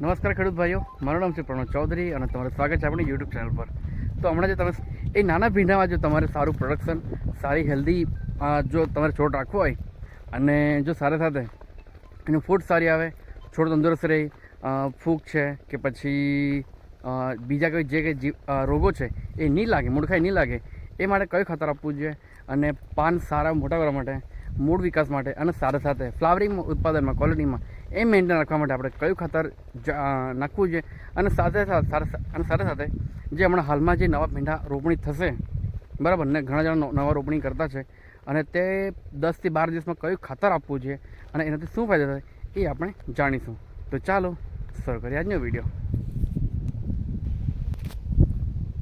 નમસ્કાર ખેડૂત ભાઈઓ, મારું નામ છે પ્રણવ ચૌધરી અને તમારું સ્વાગત છે આપણી યુટ્યુબ ચેનલ પર. તો હમણાં જે તમે એ નાના ભીંડામાં જો તમારે સારું પ્રોડક્શન, સારી હેલ્ધી જો તમારે છોડ રાખવો હોય અને જો સાથે સાથે એનું ફૂડ સારી આવે, છોડ તંદુરસ્ત રહે, ફૂગ છે કે પછી બીજા કોઈ જે કંઈ રોગો છે એ નહીં લાગે, મૂળખાઈ નહીં લાગે, એ માટે કયું ખાતર આપવું જોઈએ અને પાન સારા મોટા કરવા માટે, મૂળ વિકાસ માટે અને સાથે સાથે ફ્લાવરિંગ ઉત્પાદનમાં, ક્વોલિટીમાં એ મેન્ટેન રાખવા માટે આપણે કયું ખાતર નાખવું જોઈએ અને સાથે સાથે જે હમણાં હાલમાં જે નવા ભીંડા રોપણી થશે, બરાબર ને, ઘણા જણા નવા રોપણી કરતા છે અને તે 10 થી 12 દિવસમાં કયું ખાતર આપવું જોઈએ અને એનાથી શું ફાયદો થાય એ આપણે જાણીશું. તો ચાલો શરૂ કરીએ આજનો વિડીયો.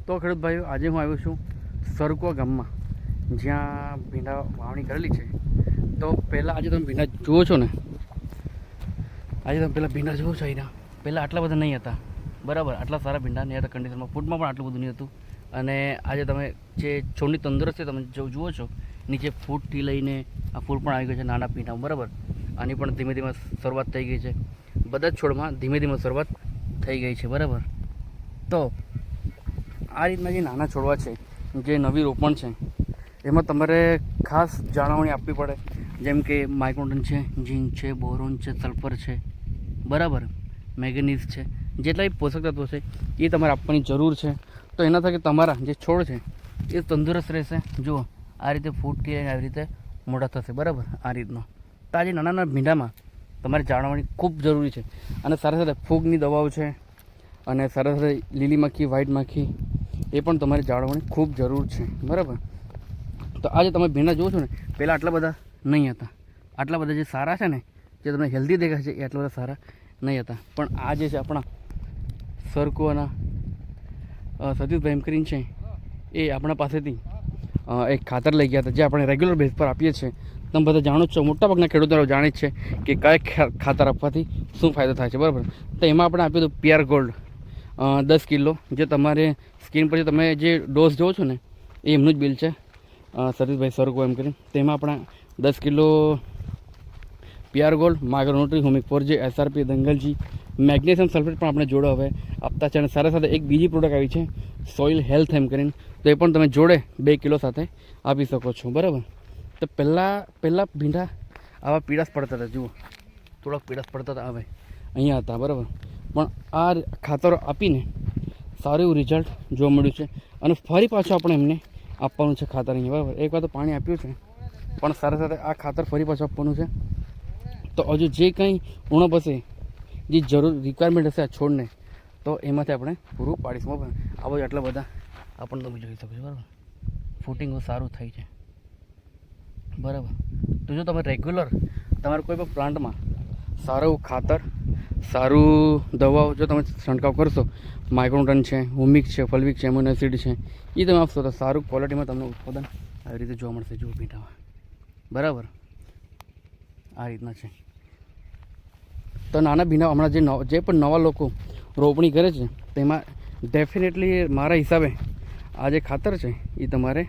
તો ખેડૂત ભાઈઓ, આજે હું આવ્યો છું સરકો ગામમાં, જ્યાં ભીંડા વાવણી કરેલી છે. તો પહેલાં આજે તમે ભીંડા જુઓ છો ને, આજે તમે પહેલાં ભીંડા જુઓ છો, અહીંના પહેલાં આટલા બધા નહીં હતા, બરાબર, આટલા સારા ભીંડા નહીં હતા કન્ડિશનમાં, ફૂડમાં પણ આટલું બધું નહીં હતું. અને આજે તમે જે છોડની તંદુરસ્તી તમે જુઓ છો, નીચે ફૂટથી લઈને આ ફૂલ પણ આવી ગયો છે નાના ભીંડા, બરાબર. આની પણ ધીમે ધીમે શરૂઆત થઈ ગઈ છે, બધા જ છોડમાં ધીમે ધીમે શરૂઆત થઈ ગઈ છે, બરાબર. તો આ રીતના જે નાના છોડવા છે, જે નવી રોપણ છે, એમાં તમારે ખાસ જાળવણી આપવી પડે, જેમ કે માઇક્રોન્યુટ્રન છે, ઝીંક છે, બોરોન છે, સલ્ફર છે, બરાબર, મેંગેનીઝ છે, જેટલા પોષક તત્વો છે એ તમારે આપવાની જરૂર છે. તો એના થકી તમારા જે છોડ છે એ તંદુરસ્ત રહેશે. જુઓ, આ રીતે ફૂટથી લઈને આવી રીતે મોટા થશે, બરાબર, આ રીતનો. તો આજે નાના નાના ભીંડામાં તમારે જાળવણી ખૂબ જરૂરી છે અને સાથે સાથે ફૂગની દવાઓ છે અને સાથે સાથે લીલી મક્ખી, વ્હાઇટ મક્ખી, એ પણ તમારે જાળવણી ખૂબ જરૂર છે, બરાબર. તો આજે તમે ભીંડા જુઓ છો ને, પહેલાં આટલા બધા નહીં હતા, આટલા બધા જે સારા છે ને, જે તમને હેલ્ધી દેખાય છે એ આટલા બધા સારા નહીં હતા. પણ આ જે છે આપણા સરકોના સતીશભાઈ એમ કરીને છે, એ આપણા પાસેથી એક ખાતર લઈ ગયા હતા, જે આપણે રેગ્યુલર બેઝ પર આપીએ છીએ. તમે બધા જાણો જ છો, મોટાભાગના ખેડૂતો જાણે જ છે કે કયા ખાતર આપવાથી શું ફાયદો થાય છે, બરાબર. તો એમાં આપણે આપ્યું હતું PR ગોલ્ડ 10 કિલો, જે તમારે સ્કીન પર તમે જે ડોઝ જોવો છો ને એ એમનું જ બિલ છે, સતીશભાઈ સરકો એમ કરીને. તેમાં આપણા 10 કિલો PR ગોલ્ડ, માઇક્રોન્યુટ્રી, હોમિક 4J, SRP, દંગલજી, મેગ્નેશિયમ સલ્ફેટ પણ આપણે જોડે હવે આપતા છે. અને સાથે સાથે એક બીજી પ્રોડક્ટ આવી છે સોઇલ હેલ્થ એમ કરીને, તો એ પણ તમે જોડે 2 કિલો સાથે આપી શકો છો, બરાબર. તો પહેલાં ભીંડા આવા પીળાશ પડતા હતા, જુઓ, થોડાક પીળાશ પડતા હતા, હવે અહીંયા હતા, બરાબર. પણ આ ખાતરો આપીને સારું એવું રિઝલ્ટ જોવા મળ્યું છે અને ફરી પાછું આપણે એમને આપવાનું છે ખાતર અહીંયા, બરાબર. એક વાર તો પાણી આપ્યું છે, પણ સાથે સાથે આ ખાતર ફરી પાછું આપવાનું છે. તો હજુ જે કંઈ ઉણપ હશે, જે જરૂર રિક્વાયરમેન્ટ હશે આ છોડને, તો એમાંથી આપણે પૂરું પાડીશું, બરાબર. આ બધું આટલા બધા આપણને તમે જોઈ શકો છો, બરાબર. ફૂટિંગ સારું થાય છે, બરાબર. તો જો તમે રેગ્યુલર તમારે કોઈ પણ પ્લાન્ટમાં સારું ખાતર, સારું દવાઓ જો તમે છંટકાવ કરશો, માઇક્રોન્યુટ્રન છે, હુમિક છે, ફલ્વિક છે, એમિનો એસિડ છે, એ તમે આપશો તો સારું ક્વોલિટીમાં તમને ઉત્પાદન આવી રીતે જોવા મળશે, જુઓ ભીંડામાં, બરાબર. આ રીતના છે. તો નાના ભીંડા હમણાં જે પણ નવા લોકો રોપણી કરે છે, તેમાં ડેફિનેટલી મારા હિસાબે આ જે ખાતર છે એ તમારે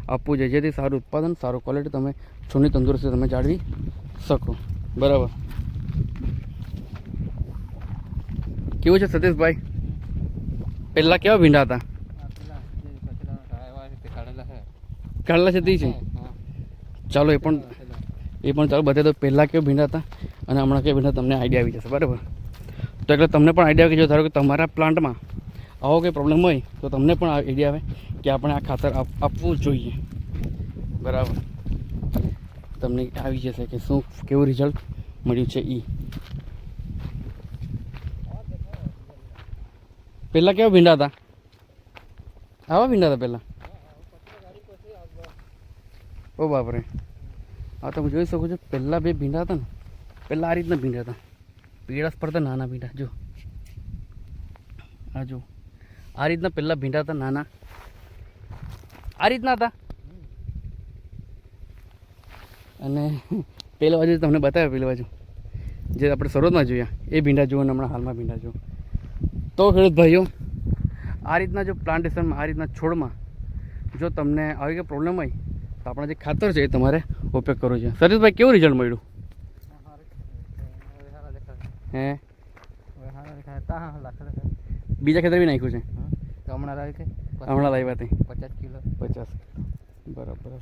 આપવું જોઈએ, જેથી સારું ઉત્પાદન, સારું ક્વોલિટી તમે છોડની તંદુરસ્તી તમે જાળવી શકો, બરાબર. કેવું છે સતીશભાઈ, પહેલાં કેવા ભીંડા હતા? કાઢેલા છે તે છે. ચાલો એ પણ ચાલો બતાવી દો, પહેલાં કેવા ભીંડા હતા અને હમણાં કેવા ભીંડા, તમને આઈડિયા આવી જશે, બરાબર. તો એટલે તમને પણ આઈડિયા આવે કે જો ધારો કે તમારા પ્લાન્ટમાં આવો કંઈ પ્રોબ્લેમ હોય તો તમને પણ આઈડિયા આવે કે આપણે આ ખાતર આપવું જોઈએ, બરાબર. તમને આવી જશે કે શું કેવું રિઝલ્ટ મળ્યું છે એ. પહેલાં કેવા ભીંડા હતા? આવા ભીંડા હતા પહેલાં? ઓ બાપરે, હા તમે જોઈ શકો છો, પહેલાં 2 ભીંડા હતા ને, પહેલાં આ રીતના ભીંડા હતા, પીળાશ પડતા નાના ભીંડા, જો આ જો આ રીતના પહેલાં ભીંડા હતા નાના, આ રીતના હતા. અને પેલા બાજુ તમને બતાવ્યા, પેલી બાજુ જે આપણે શરૂઆતમાં જોયા એ ભીંડા જુઓ અને હમણાં હાલમાં ભીંડા જુઓ. તો ખેડૂત ભાઈઓ, આ રીતના જો પ્લાન્ટેશનમાં, આ રીતના છોડમાં જો તમને આવી કંઈ પ્રોબ્લેમ હોય તો આપણા જે ખાતર છે એ તમારે ઉપયોગ કરવો છે. સતીશભાઈ, કેવું રિઝલ્ટ મળ્યું? હે હા લખેલું છે. બીજા ખેતર બી નાખ્યું છે? તો હમણાં લાવી કે હમણાં લાવ્યા તે 50 કિલો. 50. બરાબર.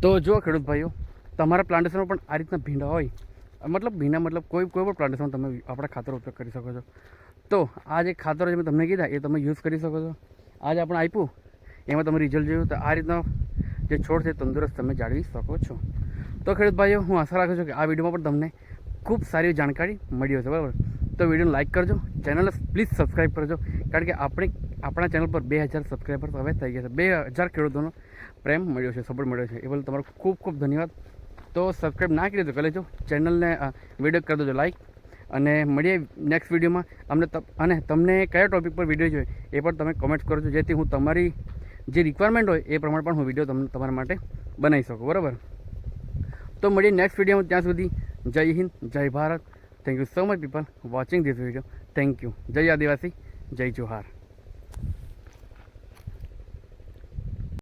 તો જો ખેડૂત ભાઈઓ, તમારા પ્લાન્ટેશનમાં પણ આ રીતના ભીંડા હોય, મતલબ ભીંડા મતલબ કોઈ પણ પ્લાન્ટેશન તમે આપણા ખાતર ઉપયોગ કરી શકો છો. તો આ જે ખાતરો જે મેં તમને કીધા એ તમે યુઝ કરી શકો છો. આજે આપણે આપ્યું એમાં તમે રિઝલ્ટ જોયું, તો આ રીતના જે છોડ છે તંદુરસ્ત તમે જાળવી શકો છો. તો ખેડૂત ભાઈઓ, હું આશા રાખું છું કે આ વિડીયોમાં પણ તમને ખૂબ સારી જાણકારી મળી હશે. બરાબર, તો વિડીયોને લાઇક કરજો, ચેનલને પ્લીઝ સબસ્ક્રાઈબ કરજો, કારણ કે આપણા ચેનલ પર 2000 સબસ્ક્રાઈબર હવે થઈ ગયા છે. 2000 ખેડૂતોનો પ્રેમ મળ્યો છે, સપોર્ટ મળ્યો છે, એ બદલ તમારો ખૂબ ખૂબ ધન્યવાદ. તો સબસ્ક્રાઈબ ના કરી દો કરી લેજો, ચેનલને વિડીયો કરી દેજો લાઈક, અને મળીએ નેક્સ્ટ વિડીયોમાં. અને તમને કયા ટૉપિક પર વિડીયો જોઈએ એ પણ તમે કોમેન્ટ કરજો, જેથી હું તમારી જે રિક્વાયરમેન્ટ હોય એ પ્રમાણે પણ હું વિડીયો તમારા માટે બનાવી શકું. બરાબર, તો મળીએ નેક્સ્ટ વિડીયોમાં. ત્યાં સુધી જય હિન્દ, જય Bharat. Thank you so much people watching this video. Thank you. જય આદિવાસી, જય જોહાર.